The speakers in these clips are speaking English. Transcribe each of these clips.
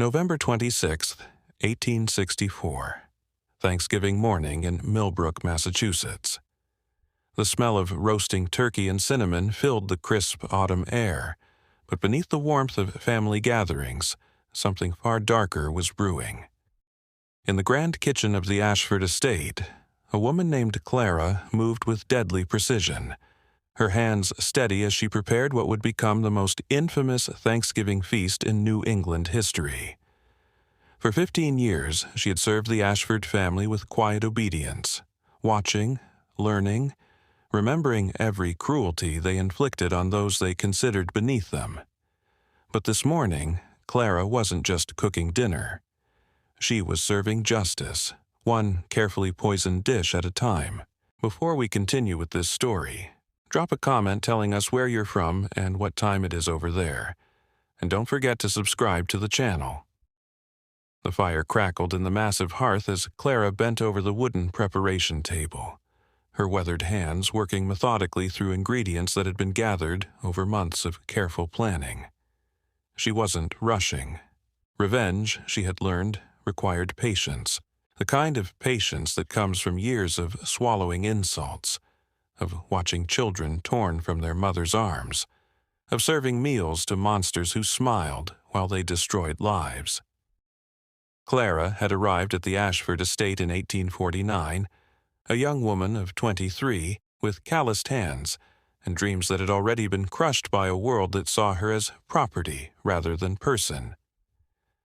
November 26th, 1864. Thanksgiving morning in Millbrook, Massachusetts. The smell of roasting turkey and cinnamon filled the crisp autumn air, but beneath the warmth of family gatherings, something far darker was brewing. In the grand kitchen of the Ashford estate, a woman named Clara moved with deadly precision, her hands steady as she prepared what would become the most infamous Thanksgiving feast in New England history. For 15 years, she had served the Ashford family with quiet obedience, watching, learning, remembering every cruelty they inflicted on those they considered beneath them. But this morning, Clara wasn't just cooking dinner. She was serving justice, one carefully poisoned dish at a time. Before we continue with this story, drop a comment telling us where you're from and what time it is over there. And don't forget to subscribe to the channel. The fire crackled in the massive hearth as Clara bent over the wooden preparation table, her weathered hands working methodically through ingredients that had been gathered over months of careful planning. She wasn't rushing. Revenge, she had learned, required patience, the kind of patience that comes from years of swallowing insults, of watching children torn from their mother's arms, of serving meals to monsters who smiled while they destroyed lives. Clara had arrived at the Ashford estate in 1849, a young woman of 23 with calloused hands and dreams that had already been crushed by a world that saw her as property rather than person.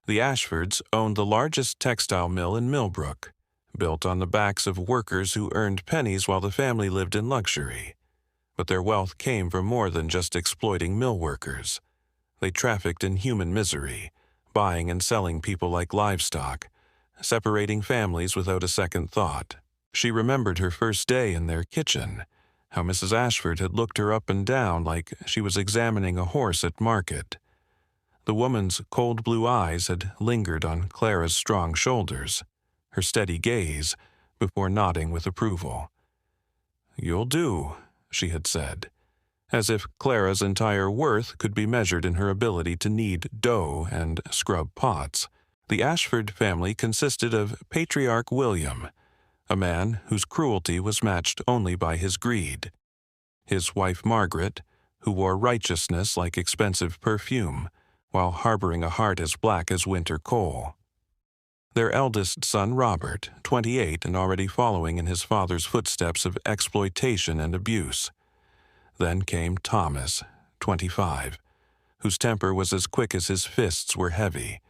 The Ashfords owned the largest textile mill in Millbrook, built on the backs of workers who earned pennies while the family lived in luxury. But their wealth came from more than just exploiting mill workers. They trafficked in human misery, buying and selling people like livestock, separating families without a second thought. She remembered her first day in their kitchen, how Mrs. Ashford had looked her up and down like she was examining a horse at market. The woman's cold blue eyes had lingered on Clara's strong shoulders, her steady gaze, before nodding with approval. "You'll do," she had said, as if Clara's entire worth could be measured in her ability to knead dough and scrub pots. The Ashford family consisted of Patriarch William, a man whose cruelty was matched only by his greed, his wife Margaret, who wore righteousness like expensive perfume, while harboring a heart as black as winter coal. Their eldest son Robert, 28 and already following in his father's footsteps of exploitation and abuse. Then came Thomas, 25, whose temper was as quick as his fists were heavy.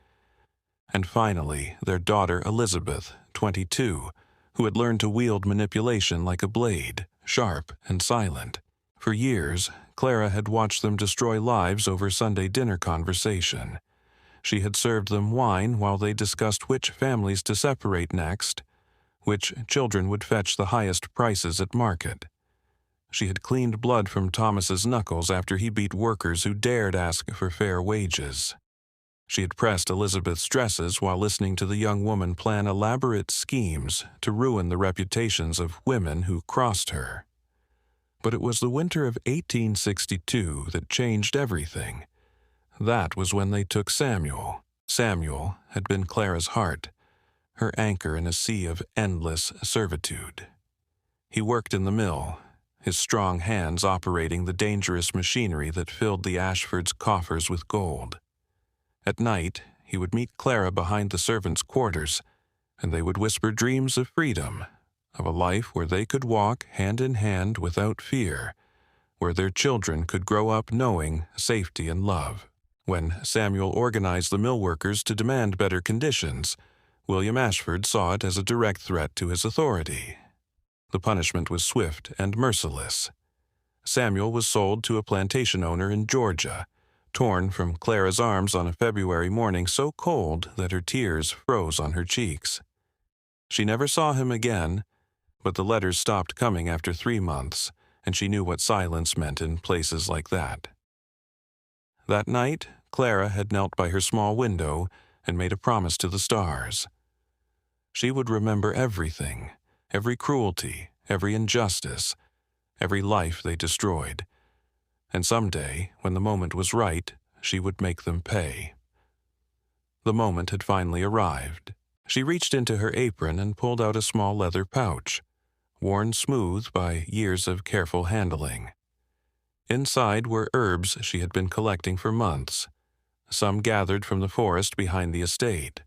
And finally, their daughter Elizabeth, 22, who had learned to wield manipulation like a blade, sharp and silent. For years, Clara had watched them destroy lives over Sunday dinner conversation. She had served them wine while they discussed which families to separate next, which children would fetch the highest prices at market. She had cleaned blood from Thomas's knuckles after he beat workers who dared ask for fair wages. She had pressed Elizabeth's dresses while listening to the young woman plan elaborate schemes to ruin the reputations of women who crossed her. But it was the winter of 1862 that changed everything. That was when they took Samuel. Samuel had been Clara's heart, her anchor in a sea of endless servitude. He worked in the mill, his strong hands operating the dangerous machinery that filled the Ashfords' coffers with gold. At night, he would meet Clara behind the servants' quarters, and they would whisper dreams of freedom, of a life where they could walk hand in hand without fear, where their children could grow up knowing safety and love. When Samuel organized the mill workers to demand better conditions, William Ashford saw it as a direct threat to his authority. The punishment was swift and merciless. Samuel was sold to a plantation owner in Georgia, torn from Clara's arms on a February morning so cold that her tears froze on her cheeks. She never saw him again, but the letters stopped coming after 3 months, and she knew what silence meant in places like that. That night, Clara had knelt by her small window and made a promise to the stars. She would remember everything, every cruelty, every injustice, every life they destroyed. And someday, when the moment was right, she would make them pay. The moment had finally arrived. She reached into her apron and pulled out a small leather pouch, worn smooth by years of careful handling. Inside were herbs she had been collecting for months, some gathered from the forest behind the estate,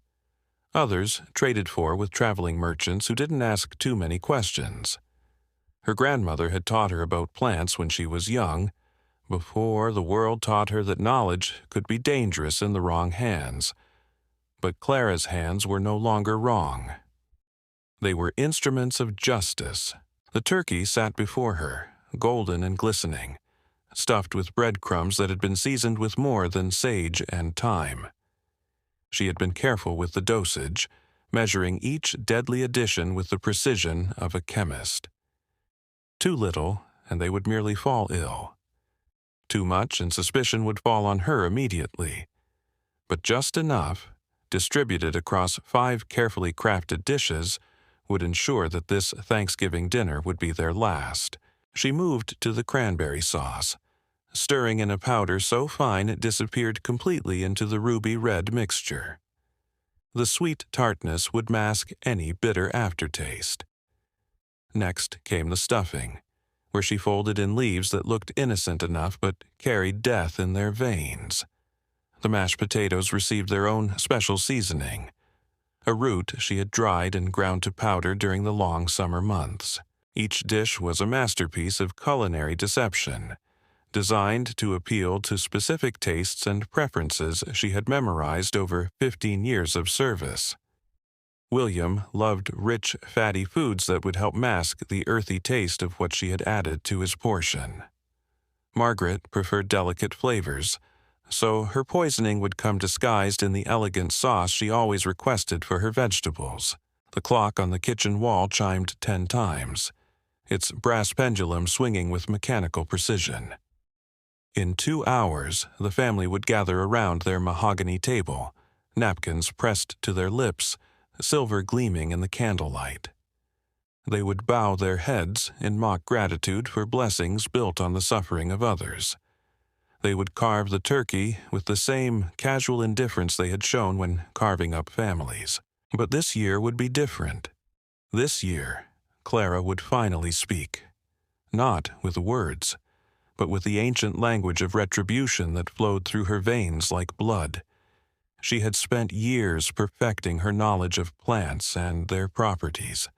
others traded for with traveling merchants who didn't ask too many questions. Her grandmother had taught her about plants when she was young, before the world taught her that knowledge could be dangerous in the wrong hands. But Clara's hands were no longer wrong. They were instruments of justice. The turkey sat before her, golden and glistening, stuffed with breadcrumbs that had been seasoned with more than sage and thyme. She had been careful with the dosage, measuring each deadly addition with the precision of a chemist. Too little, and they would merely fall ill. Too much, and suspicion would fall on her immediately. But just enough, distributed across 5 carefully crafted dishes, would ensure that this Thanksgiving dinner would be their last. She moved to the cranberry sauce, stirring in a powder so fine it disappeared completely into the ruby-red mixture. The sweet tartness would mask any bitter aftertaste. Next came the stuffing, where she folded in leaves that looked innocent enough but carried death in their veins. The mashed potatoes received their own special seasoning, a root she had dried and ground to powder during the long summer months. Each dish was a masterpiece of culinary deception, designed to appeal to specific tastes and preferences she had memorized over 15 years of service. William loved rich, fatty foods that would help mask the earthy taste of what she had added to his portion. Margaret preferred delicate flavors, so her poisoning would come disguised in the elegant sauce she always requested for her vegetables. The clock on the kitchen wall chimed 10 times, its brass pendulum swinging with mechanical precision. In 2 hours, the family would gather around their mahogany table, napkins pressed to their lips, silver gleaming in the candlelight. They would bow their heads in mock gratitude for blessings built on the suffering of others. They would carve the turkey with the same casual indifference they had shown when carving up families. But this year would be different. This year, Clara would finally speak, not with words, but with the ancient language of retribution that flowed through her veins like blood. She had spent years perfecting her knowledge of plants and their properties,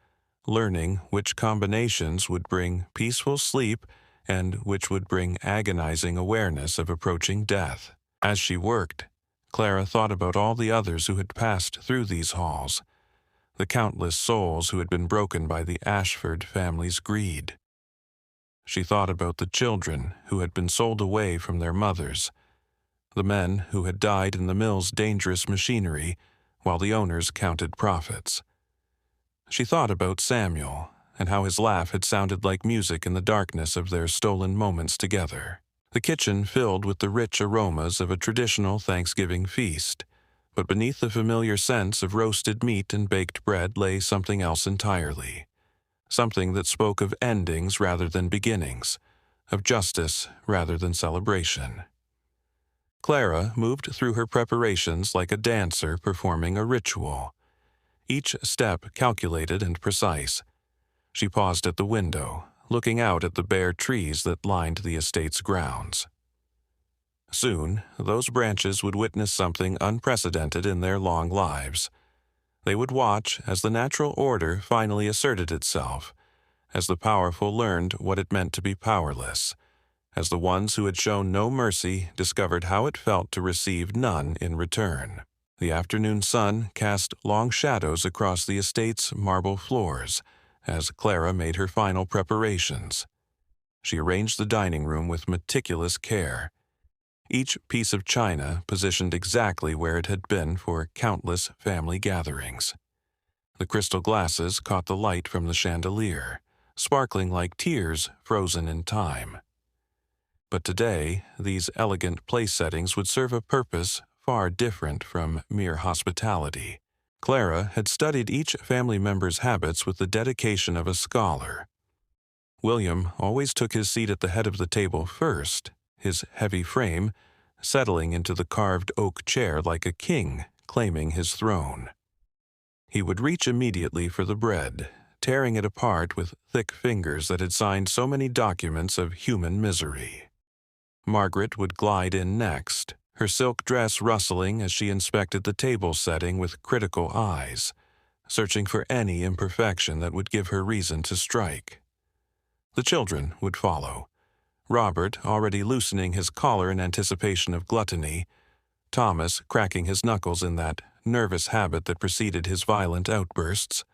learning which combinations would bring peaceful sleep and which would bring agonizing awareness of approaching death. As she worked, Clara thought about all the others who had passed through these halls, the countless souls who had been broken by the Ashford family's greed. She thought about the children who had been sold away from their mothers, the men who had died in the mill's dangerous machinery while the owners counted profits. She thought about Samuel and how his laugh had sounded like music in the darkness of their stolen moments together. The kitchen filled with the rich aromas of a traditional Thanksgiving feast, but beneath the familiar scents of roasted meat and baked bread lay something else entirely, something that spoke of endings rather than beginnings, of justice rather than celebration. Clara moved through her preparations like a dancer performing a ritual, each step calculated and precise. She paused at the window, looking out at the bare trees that lined the estate's grounds. Soon, those branches would witness something unprecedented in their long lives. They would watch as the natural order finally asserted itself, as the powerful learned what it meant to be powerless, as the ones who had shown no mercy discovered how it felt to receive none in return. The afternoon sun cast long shadows across the estate's marble floors as Clara made her final preparations. She arranged the dining room with meticulous care, each piece of china positioned exactly where it had been for countless family gatherings. The crystal glasses caught the light from the chandelier, sparkling like tears frozen in time. But today, these elegant place settings would serve a purpose far different from mere hospitality. Clara had studied each family member's habits with the dedication of a scholar. William always took his seat at the head of the table first, his heavy frame settling into the carved oak chair like a king claiming his throne. He would reach immediately for the bread, tearing it apart with thick fingers that had signed so many documents of human misery. Margaret would glide in next, her silk dress rustling as she inspected the table setting with critical eyes, searching for any imperfection that would give her reason to strike. The children would follow, Robert already loosening his collar in anticipation of gluttony, Thomas cracking his knuckles in that nervous habit that preceded his violent outbursts,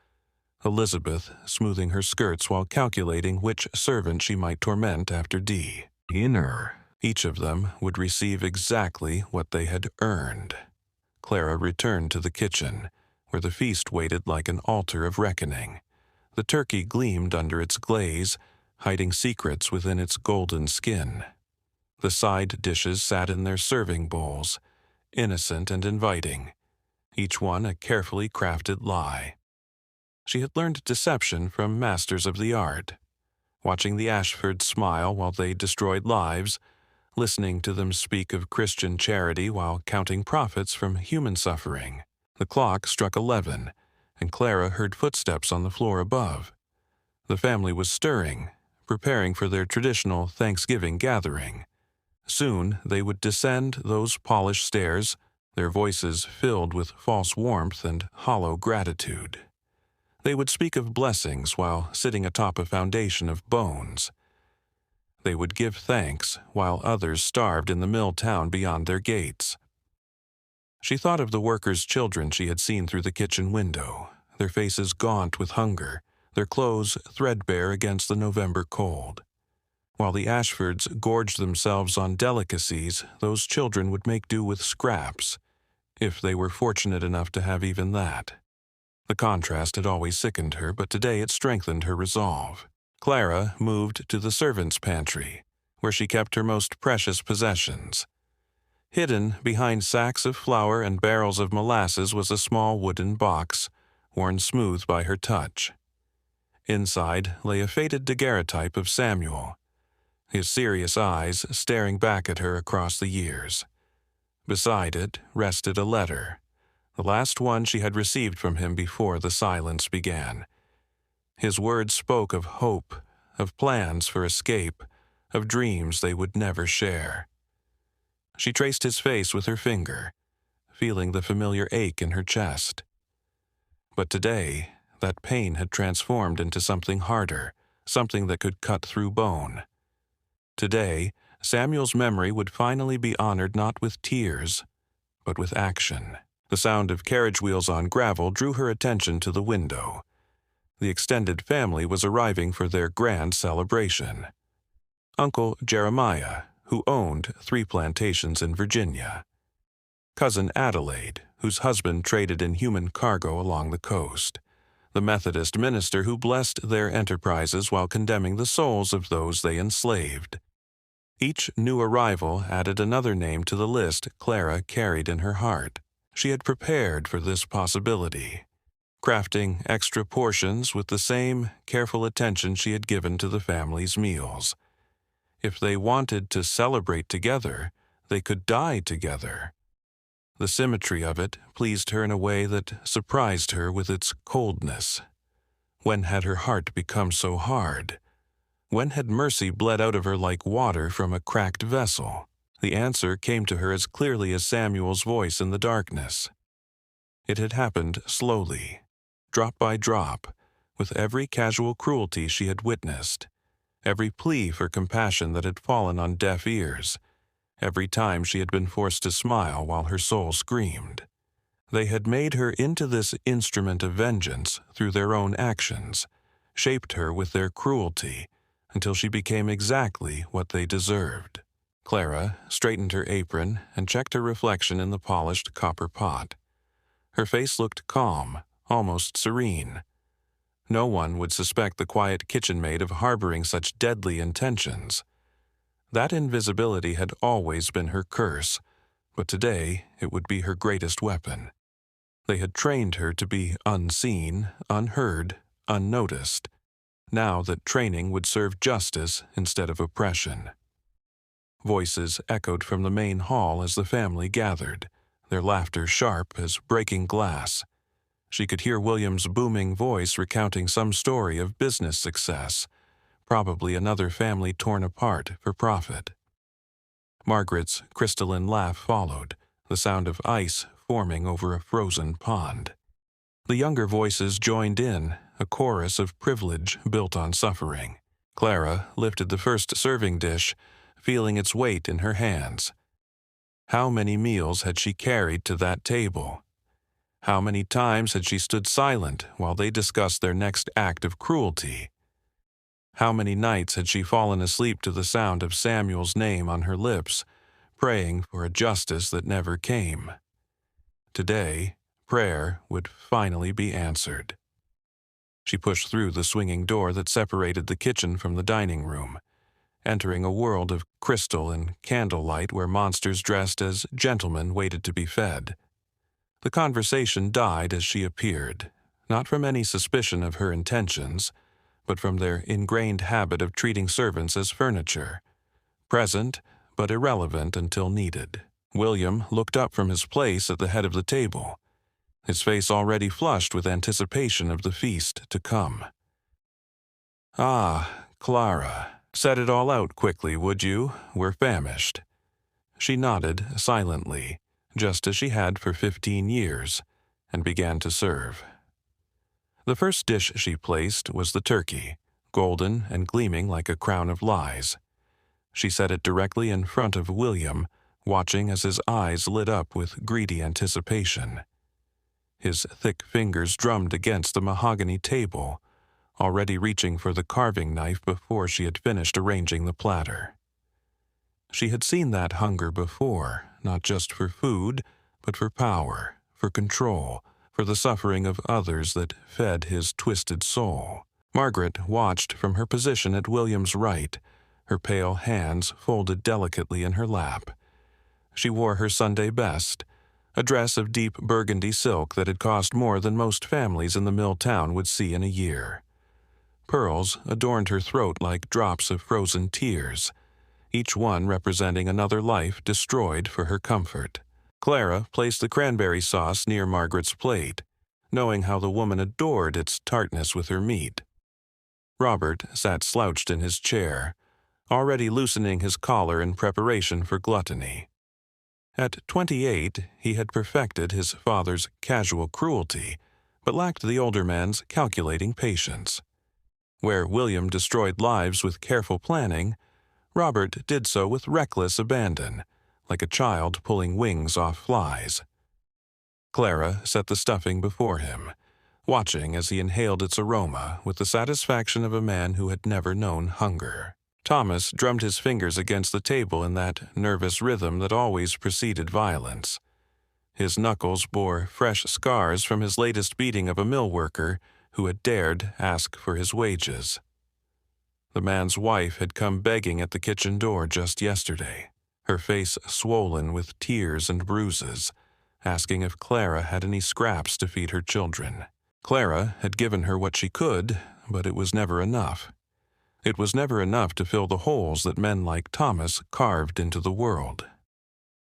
Elizabeth smoothing her skirts while calculating which servant she might torment after dinner. Each of them would receive exactly what they had earned. Clara returned to the kitchen, where the feast waited like an altar of reckoning. The turkey gleamed under its glaze, hiding secrets within its golden skin. The side dishes sat in their serving bowls, innocent and inviting, each one a carefully crafted lie. She had learned deception from masters of the art, watching the Ashfords smile while they destroyed lives, listening to them speak of Christian charity while counting profits from human suffering. The clock struck 11, and Clara heard footsteps on the floor above. The family was stirring, preparing for their traditional Thanksgiving gathering. Soon they would descend those polished stairs, their voices filled with false warmth and hollow gratitude. They would speak of blessings while sitting atop a foundation of bones. They would give thanks while others starved in the mill town beyond their gates. She thought of the workers' children she had seen through the kitchen window, their faces gaunt with hunger, their clothes threadbare against the November cold. While the Ashfords gorged themselves on delicacies, those children would make do with scraps, if they were fortunate enough to have even that. The contrast had always sickened her, but today it strengthened her resolve. Clara moved to the servants' pantry, where she kept her most precious possessions. Hidden behind sacks of flour and barrels of molasses was a small wooden box, worn smooth by her touch. Inside lay a faded daguerreotype of Samuel, his serious eyes staring back at her across the years. Beside it rested a letter, the last one she had received from him before the silence began. His words spoke of hope, of plans for escape, of dreams they would never share. She traced his face with her finger, feeling the familiar ache in her chest. But today, that pain had transformed into something harder, something that could cut through bone. Today, Samuel's memory would finally be honored not with tears, but with action. The sound of carriage wheels on gravel drew her attention to the window. The extended family was arriving for their grand celebration. Uncle Jeremiah, who owned 3 plantations in Virginia. Cousin Adelaide, whose husband traded in human cargo along the coast. The Methodist minister who blessed their enterprises while condemning the souls of those they enslaved. Each new arrival added another name to the list Clara carried in her heart. She had prepared for this possibility, crafting extra portions with the same careful attention she had given to the family's meals. If they wanted to celebrate together, they could die together. The symmetry of it pleased her in a way that surprised her with its coldness. When had her heart become so hard? When had mercy bled out of her like water from a cracked vessel? The answer came to her as clearly as Samuel's voice in the darkness. It had happened slowly, drop by drop, with every casual cruelty she had witnessed, every plea for compassion that had fallen on deaf ears, every time she had been forced to smile while her soul screamed. They had made her into this instrument of vengeance through their own actions, shaped her with their cruelty, until she became exactly what they deserved. Clara straightened her apron and checked her reflection in the polished copper pot. Her face looked calm, almost serene. No one would suspect the quiet kitchen maid of harboring such deadly intentions. That invisibility had always been her curse, but today it would be her greatest weapon. They had trained her to be unseen, unheard, unnoticed. Now that training would serve justice instead of oppression. Voices echoed from the main hall as the family gathered, their laughter sharp as breaking glass. She could hear William's booming voice recounting some story of business success, probably another family torn apart for profit. Margaret's crystalline laugh followed, the sound of ice forming over a frozen pond. The younger voices joined in, a chorus of privilege built on suffering. Clara lifted the first serving dish, feeling its weight in her hands. How many meals had she carried to that table? How many times had she stood silent while they discussed their next act of cruelty? How many nights had she fallen asleep to the sound of Samuel's name on her lips, praying for a justice that never came? Today, prayer would finally be answered. She pushed through the swinging door that separated the kitchen from the dining room, entering a world of crystal and candlelight where monsters dressed as gentlemen waited to be fed. The conversation died as she appeared, not from any suspicion of her intentions, but from their ingrained habit of treating servants as furniture, present but irrelevant until needed. William looked up from his place at the head of the table, his face already flushed with anticipation of the feast to come. "Ah, Clara, set it all out quickly, would you? We're famished." She nodded silently, just as she had for 15 years, and began to serve. The first dish she placed was the turkey, golden and gleaming like a crown of lies. She set it directly in front of William, watching as his eyes lit up with greedy anticipation. His thick fingers drummed against the mahogany table, already reaching for the carving knife before she had finished arranging the platter. She had seen that hunger before, not just for food, but for power, for control, for the suffering of others that fed his twisted soul. Margaret watched from her position at William's right, her pale hands folded delicately in her lap. She wore her Sunday best, a dress of deep burgundy silk that had cost more than most families in the mill town would see in a year. Pearls adorned her throat like drops of frozen tears, each one representing another life destroyed for her comfort. Clara placed the cranberry sauce near Margaret's plate, knowing how the woman adored its tartness with her meat. Robert sat slouched in his chair, already loosening his collar in preparation for gluttony. At 28, he had perfected his father's casual cruelty, but lacked the older man's calculating patience. Where William destroyed lives with careful planning, Robert did so with reckless abandon, like a child pulling wings off flies. Clara set the stuffing before him, watching as he inhaled its aroma with the satisfaction of a man who had never known hunger. Thomas drummed his fingers against the table in that nervous rhythm that always preceded violence. His knuckles bore fresh scars from his latest beating of a mill worker who had dared ask for his wages. The man's wife had come begging at the kitchen door just yesterday, her face swollen with tears and bruises, asking if Clara had any scraps to feed her children. Clara had given her what she could, but it was never enough. It was never enough to fill the holes that men like Thomas carved into the world.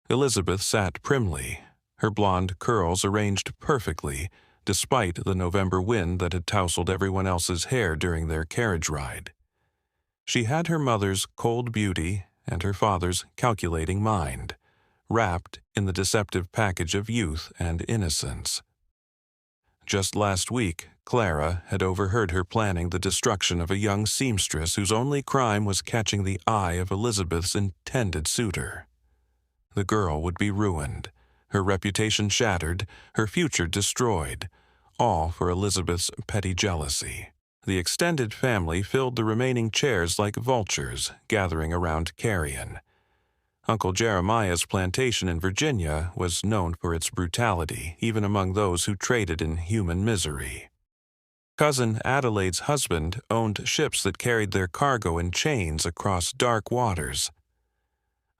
Elizabeth sat primly, her blonde curls arranged perfectly, despite the November wind that had tousled everyone else's hair during their carriage ride. She had her mother's cold beauty and her father's calculating mind, wrapped in the deceptive package of youth and innocence. Just last week, Clara had overheard her planning the destruction of a young seamstress whose only crime was catching the eye of Elizabeth's intended suitor. The girl would be ruined, her reputation shattered, her future destroyed, all for Elizabeth's petty jealousy. The extended family filled the remaining chairs like vultures gathering around carrion. Uncle Jeremiah's plantation in Virginia was known for its brutality, even among those who traded in human misery. Cousin Adelaide's husband owned ships that carried their cargo in chains across dark waters.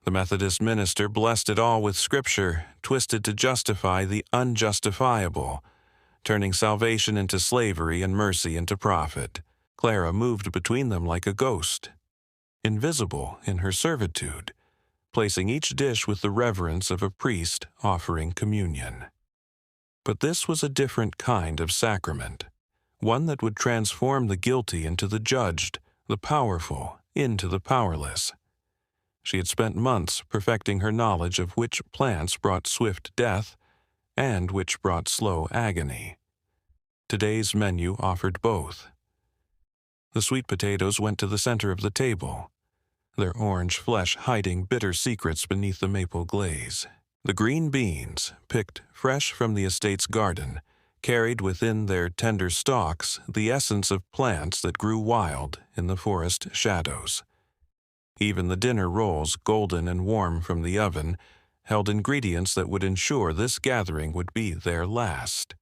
The Methodist minister blessed it all with scripture, twisted to justify the unjustifiable, turning salvation into slavery and mercy into profit. Clara moved between them like a ghost, invisible in her servitude, placing each dish with the reverence of a priest offering communion. But this was a different kind of sacrament, one that would transform the guilty into the judged, the powerful into the powerless. She had spent months perfecting her knowledge of which plants brought swift death and which brought slow agony. Today's menu offered both. The sweet potatoes went to the center of the table, their orange flesh hiding bitter secrets beneath the maple glaze. The green beans, picked fresh from the estate's garden, carried within their tender stalks the essence of plants that grew wild in the forest shadows. Even the dinner rolls, golden and warm from the oven, held ingredients that would ensure this gathering would be their last.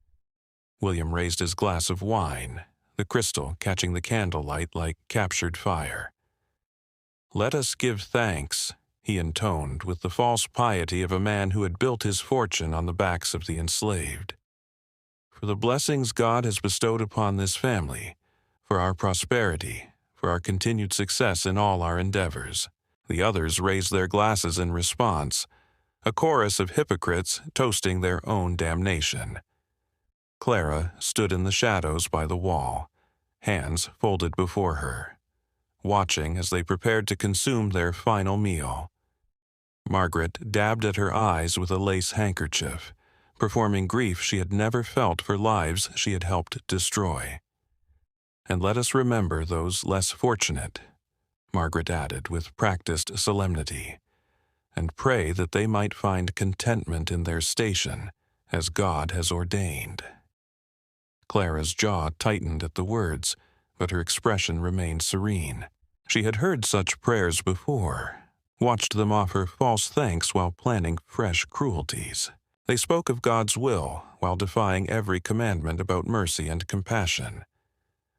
William raised his glass of wine, the crystal catching the candlelight like captured fire. "Let us give thanks," he intoned with the false piety of a man who had built his fortune on the backs of the enslaved. "For the blessings God has bestowed upon this family, for our prosperity, for our continued success in all our endeavors." The others raised their glasses in response, a chorus of hypocrites toasting their own damnation. Clara stood in the shadows by the wall, hands folded before her, watching as they prepared to consume their final meal. Margaret dabbed at her eyes with a lace handkerchief, performing grief she had never felt for lives she had helped destroy. "And let us remember those less fortunate," Margaret added with practiced solemnity, "and pray that they might find contentment in their station, as God has ordained." Clara's jaw tightened at the words, but her expression remained serene. She had heard such prayers before, watched them offer false thanks while planning fresh cruelties. They spoke of God's will while defying every commandment about mercy and compassion.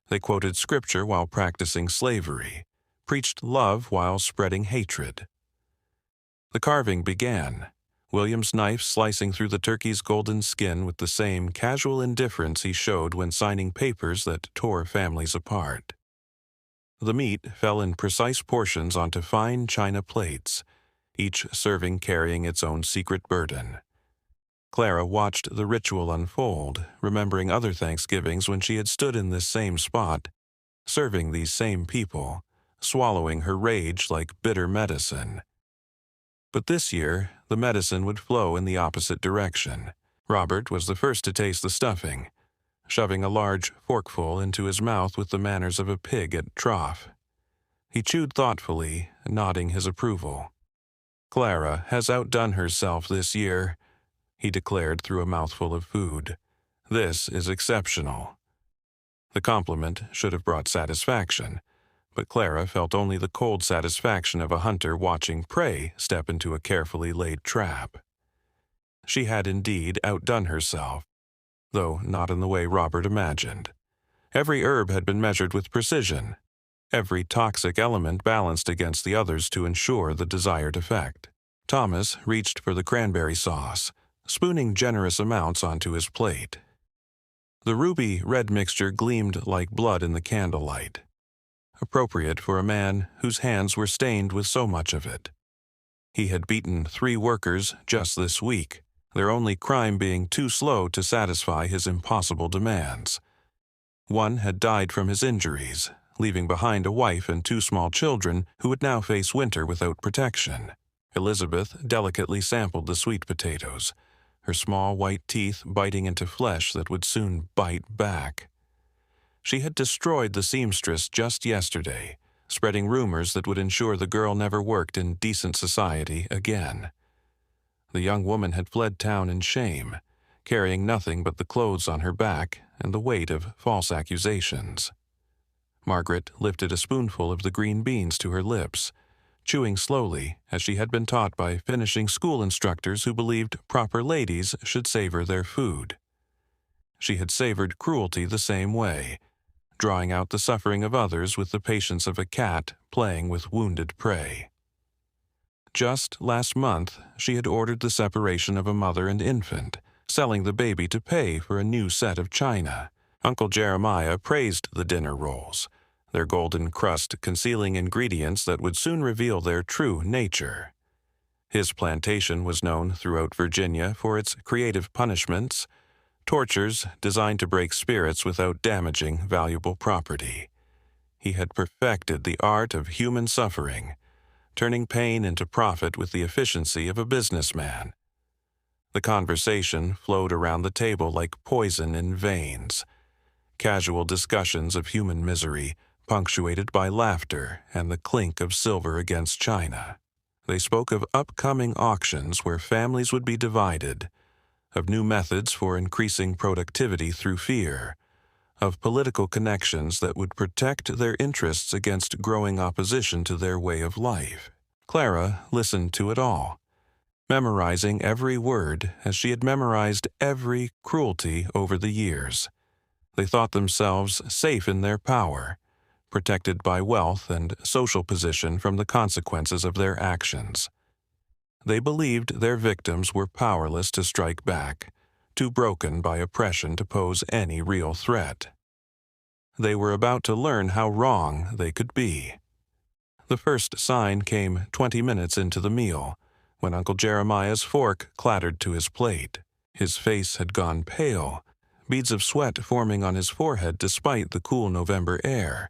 They quoted scripture while practicing slavery, preached love while spreading hatred. The carving began, William's knife slicing through the turkey's golden skin with the same casual indifference he showed when signing papers that tore families apart. The meat fell in precise portions onto fine china plates, each serving carrying its own secret burden. Clara watched the ritual unfold, remembering other Thanksgivings when she had stood in this same spot, serving these same people, swallowing her rage like bitter medicine. But this year, the medicine would flow in the opposite direction. Robert was the first to taste the stuffing, shoving a large forkful into his mouth with the manners of a pig at trough. He chewed thoughtfully, nodding his approval. "Clara has outdone herself this year," he declared through a mouthful of food. "This is exceptional." The compliment should have brought satisfaction, but Clara felt only the cold satisfaction of a hunter watching prey step into a carefully laid trap. She had indeed outdone herself, though not in the way Robert imagined. Every herb had been measured with precision, every toxic element balanced against the others to ensure the desired effect. Thomas reached for the cranberry sauce, spooning generous amounts onto his plate. The ruby red mixture gleamed like blood in the candlelight, appropriate for a man whose hands were stained with so much of it. He had beaten 3 workers just this week, their only crime being too slow to satisfy his impossible demands. One had died from his injuries, leaving behind a wife and 2 small children who would now face winter without protection. Elizabeth delicately sampled the sweet potatoes, her small white teeth biting into flesh that would soon bite back. She had destroyed the seamstress just yesterday, spreading rumors that would ensure the girl never worked in decent society again. The young woman had fled town in shame, carrying nothing but the clothes on her back and the weight of false accusations. Margaret lifted a spoonful of the green beans to her lips, chewing slowly as she had been taught by finishing school instructors who believed proper ladies should savor their food. She had savored cruelty the same way, drawing out the suffering of others with the patience of a cat playing with wounded prey. Just last month, she had ordered the separation of a mother and infant, selling the baby to pay for a new set of china. Uncle Jeremiah praised the dinner rolls, their golden crust concealing ingredients that would soon reveal their true nature. His plantation was known throughout Virginia for its creative punishments, tortures designed to break spirits without damaging valuable property. He had perfected the art of human suffering, turning pain into profit with the efficiency of a businessman. The conversation flowed around the table like poison in veins. Casual discussions of human misery, punctuated by laughter and the clink of silver against china. They spoke of upcoming auctions where families would be divided, of new methods for increasing productivity through fear, of political connections that would protect their interests against growing opposition to their way of life. Clara listened to it all, memorizing every word as she had memorized every cruelty over the years. They thought themselves safe in their power, protected by wealth and social position from the consequences of their actions. They believed their victims were powerless to strike back, too broken by oppression to pose any real threat. They were about to learn how wrong they could be. The first sign came 20 minutes into the meal, when Uncle Jeremiah's fork clattered to his plate. His face had gone pale, beads of sweat forming on his forehead despite the cool November air.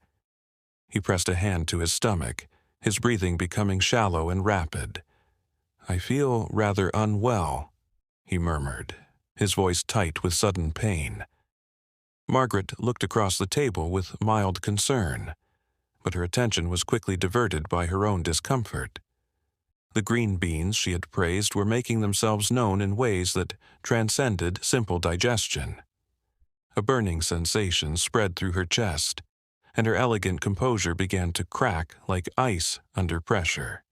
He pressed a hand to his stomach, his breathing becoming shallow and rapid. "I feel rather unwell," he murmured, his voice tight with sudden pain. Margaret looked across the table with mild concern, but her attention was quickly diverted by her own discomfort. The green beans she had praised were making themselves known in ways that transcended simple digestion. A burning sensation spread through her chest, and her elegant composure began to crack like ice under pressure.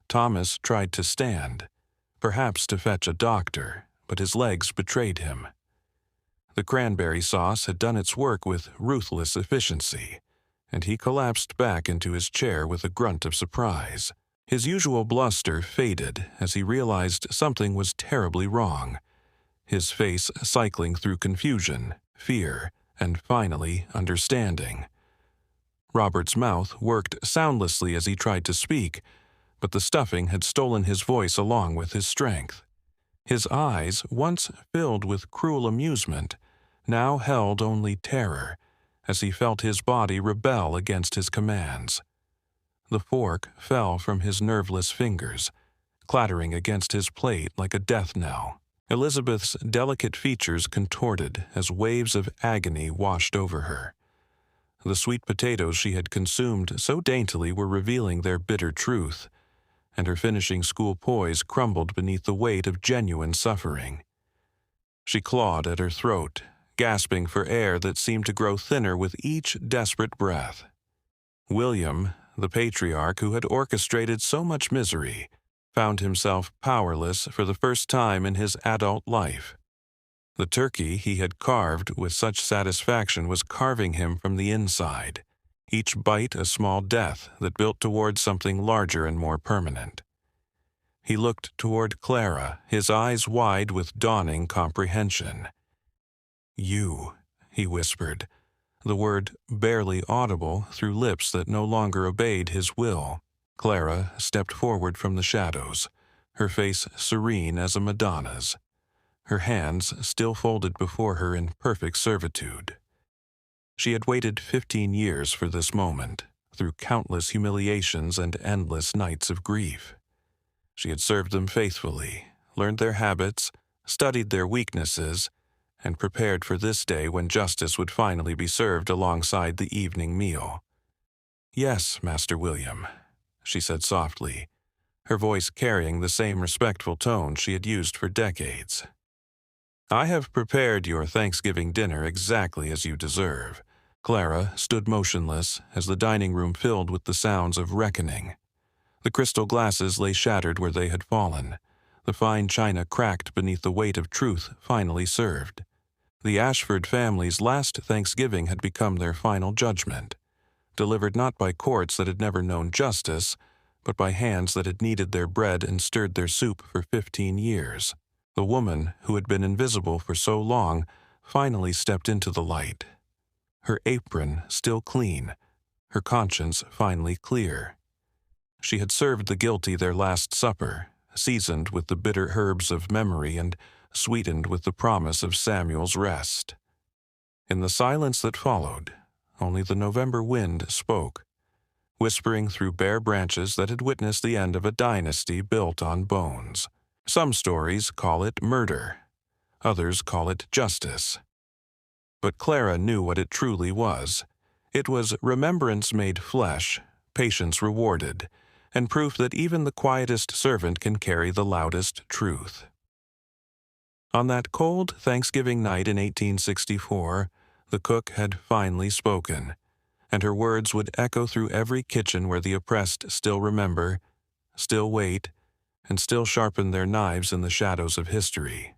Thomas tried to stand, perhaps to fetch a doctor, but his legs betrayed him. The cranberry sauce had done its work with ruthless efficiency, and he collapsed back into his chair with a grunt of surprise. His usual bluster faded as he realized something was terribly wrong, his face cycling through confusion, fear, and finally understanding. Robert's mouth worked soundlessly as he tried to speak, but the stuffing had stolen his voice along with his strength. His eyes, once filled with cruel amusement, now held only terror, as he felt his body rebel against his commands. The fork fell from his nerveless fingers, clattering against his plate like a death knell. Elizabeth's delicate features contorted as waves of agony washed over her. The sweet potatoes she had consumed so daintily were revealing their bitter truth, and her finishing school poise crumbled beneath the weight of genuine suffering. She clawed at her throat, gasping for air that seemed to grow thinner with each desperate breath. William, the patriarch who had orchestrated so much misery, found himself powerless for the first time in his adult life. The turkey he had carved with such satisfaction was carving him from the inside, each bite a small death that built towards something larger and more permanent. He looked toward Clara, his eyes wide with dawning comprehension. "You," he whispered, the word barely audible through lips that no longer obeyed his will. Clara stepped forward from the shadows, her face serene as a Madonna's, her hands still folded before her in perfect servitude. She had waited 15 years for this moment, through countless humiliations and endless nights of grief. She had served them faithfully, learned their habits, studied their weaknesses, and prepared for this day when justice would finally be served alongside the evening meal. "Yes, Master William," she said softly, her voice carrying the same respectful tone she had used for decades. "I have prepared your Thanksgiving dinner exactly as you deserve." Clara stood motionless as the dining room filled with the sounds of reckoning. The crystal glasses lay shattered where they had fallen, the fine china cracked beneath the weight of truth finally served. The Ashford family's last Thanksgiving had become their final judgment, delivered not by courts that had never known justice, but by hands that had kneaded their bread and stirred their soup for 15 years. The woman who had been invisible for so long finally stepped into the light, her apron still clean, her conscience finally clear. She had served the guilty their last supper, seasoned with the bitter herbs of memory and sweetened with the promise of Samuel's rest. In the silence that followed, only the November wind spoke, whispering through bare branches that had witnessed the end of a dynasty built on bones. Some stories call it murder, others call it justice. But Clara knew what it truly was. It was remembrance made flesh, patience rewarded, and proof that even the quietest servant can carry the loudest truth. On that cold Thanksgiving night in 1864, the cook had finally spoken, and her words would echo through every kitchen where the oppressed still remember, still wait, and still sharpen their knives in the shadows of history.